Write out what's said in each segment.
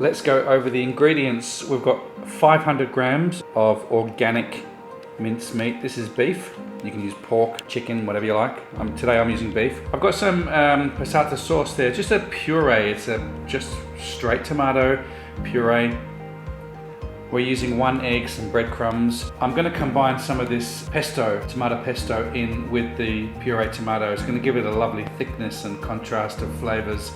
Let's go over the ingredients. We've got 500 grams of organic minced meat. This is beef. You can use pork, chicken, whatever you like. Today I'm using beef. I've got some passata sauce there, just a puree. It's just straight tomato puree. We're using 1 egg, some breadcrumbs. I'm going to combine some of this pesto, tomato pesto, in with the pureed tomato. It's going to give it a lovely thickness and contrast of flavors.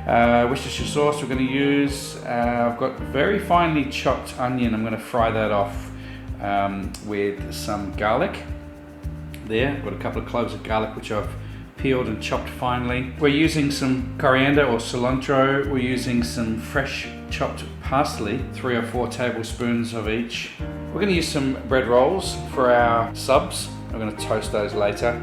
Worcestershire sauce we're going to use. I've got very finely chopped onion. I'm going to fry that off with some garlic. There, I've got a couple of cloves of garlic which I've peeled and chopped finely. We're using some coriander or cilantro. We're using some fresh chopped parsley, 3 or 4 tablespoons of each. We're going to use some bread rolls for our subs. We're going to toast those later.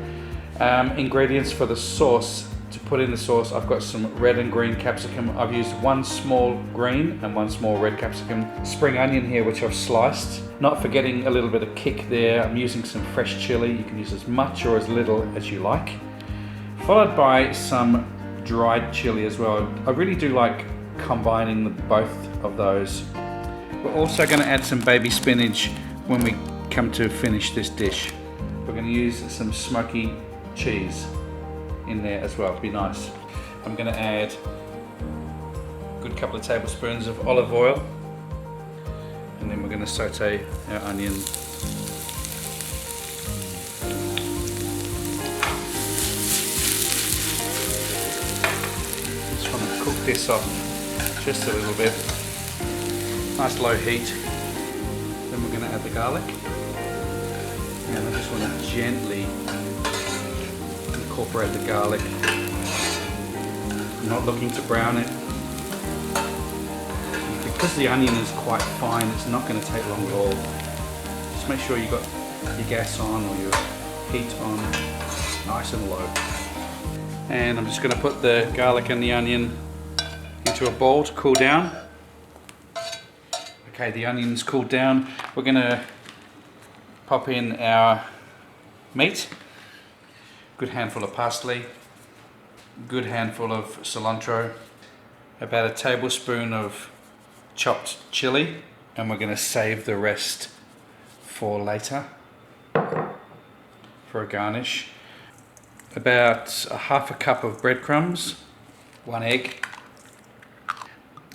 Ingredients for the sauce. To put in the sauce, I've got some red and green capsicum. I've used 1 small green and 1 small red capsicum. Spring onion here, which I've sliced. Not forgetting a little bit of kick there. I'm using some fresh chili. You can use as much or as little as you like. Followed by some dried chili as well. I really do like combining both of those. We're also going to add some baby spinach when we come to finish this dish. We're going to use some smoky cheese in there as well, be nice. I'm going to add a good couple of tablespoons of olive oil, and then we're going to saute our onion. Just want to cook this up just a little bit. Nice low heat. Then we're going to add the garlic, and I just want to gently incorporate the garlic. I'm not looking to brown it. Because the onion is quite fine, it's not going to take long at all. Just make sure you got your gas on or your heat on nice and low. And I'm just going to put the garlic and the onion into a bowl to cool down. Okay, the onion's cooled down. We're going to pop in our meat. Good handful of parsley, good handful of cilantro, about a tablespoon of chopped chili, and we're going to save the rest for later for a garnish. About a half a cup of breadcrumbs, 1 egg, a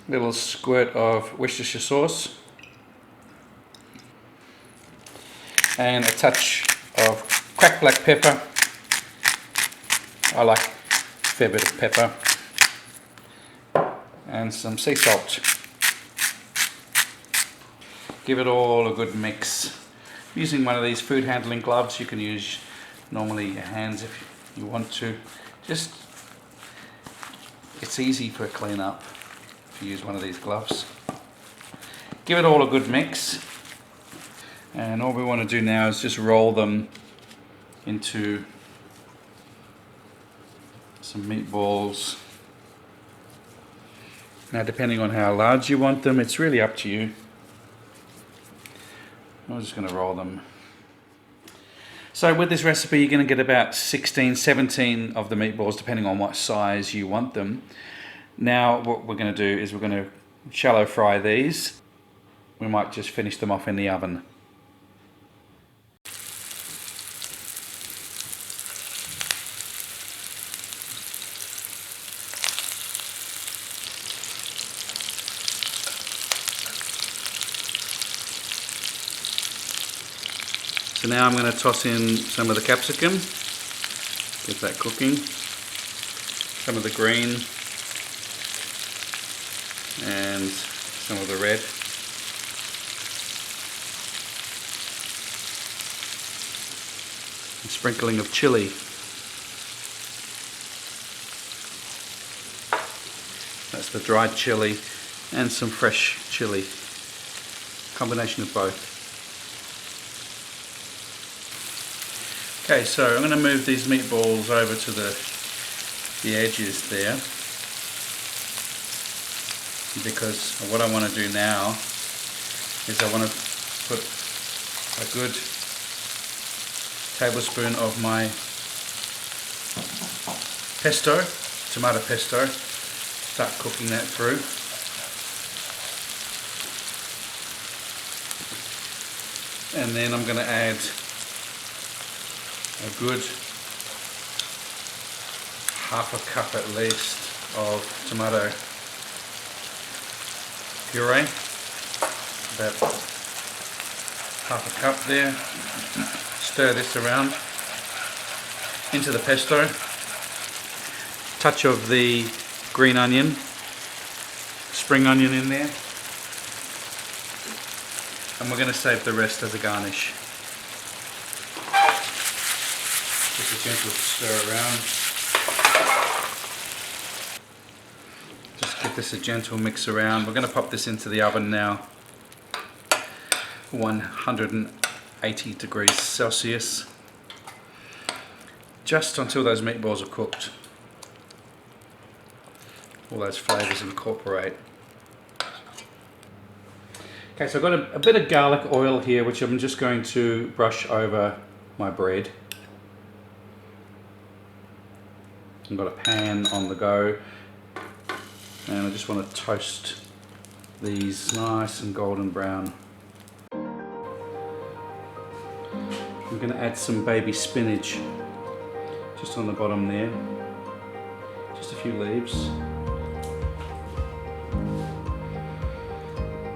little squirt of Worcestershire sauce, and a touch of cracked black pepper. I like a fair bit of pepper, and some sea salt. Give it all a good mix. Using one of these food handling gloves. You can use normally your hands if you want to. Just, it's easy for clean up if you use one of these gloves. Give it all a good mix, and all we want to do now is just roll them into some meatballs. Now, depending on how large you want them, it's really up to you. I'm just going to roll them. So with this recipe, you're going to get about 16, 17 of the meatballs, depending on what size you want them. Now, what we're going to do is we're going to shallow fry these. We might just finish them off in the oven. So now I'm going to toss in some of the capsicum, get that cooking, some of the green, and some of the red. A sprinkling of chili. That's the dried chili, and some fresh chili. Combination of both. Okay, so I'm going to move these meatballs over to the edges there, because what I want to do now is I want to put a good tablespoon of my pesto, tomato pesto, start cooking that through. And then I'm going to add a good half a cup at least of tomato puree. About half a cup there. Stir this around into the pesto. Touch of the green onion, spring onion in there. And we're going to save the rest as a garnish. Just a gentle stir around. Just give this a gentle mix around. We're going to pop this into the oven now. 180 degrees Celsius. Just until those meatballs are cooked. All those flavours incorporate. Okay, so I've got a bit of garlic oil here, which I'm just going to brush over my bread. I've got a pan on the go, and I just want to toast these nice and golden brown. I'm going to add some baby spinach just on the bottom there, just a few leaves.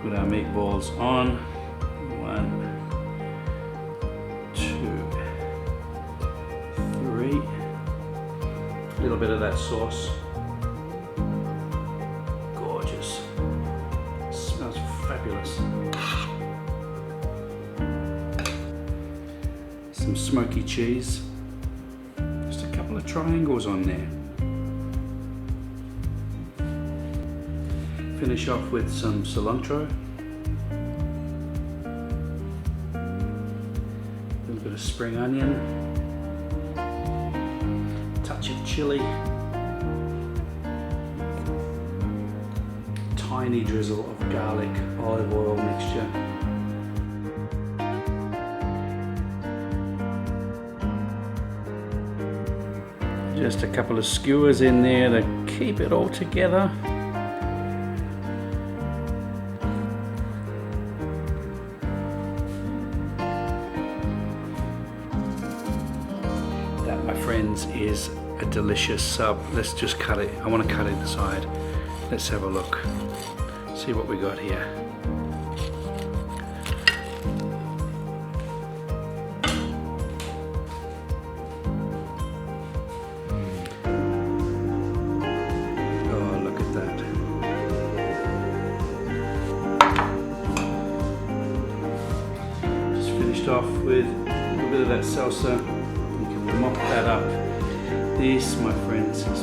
Put our meatballs on. 1, 2, 3. A little bit of that sauce. Gorgeous. Smells fabulous. Some smoky cheese. Just a couple of triangles on there. Finish off with some cilantro. A little bit of spring onion. Touch of chili. Tiny drizzle of garlic olive oil mixture. Just a couple of skewers in there to keep it all together. That, my friends, is a delicious sub. Let's just cut it. I want to cut it inside. Let's have a look. See what we got here. Oh, look at that. Just finished off with a little bit of that salsa. You can mop that up. This, my friends, is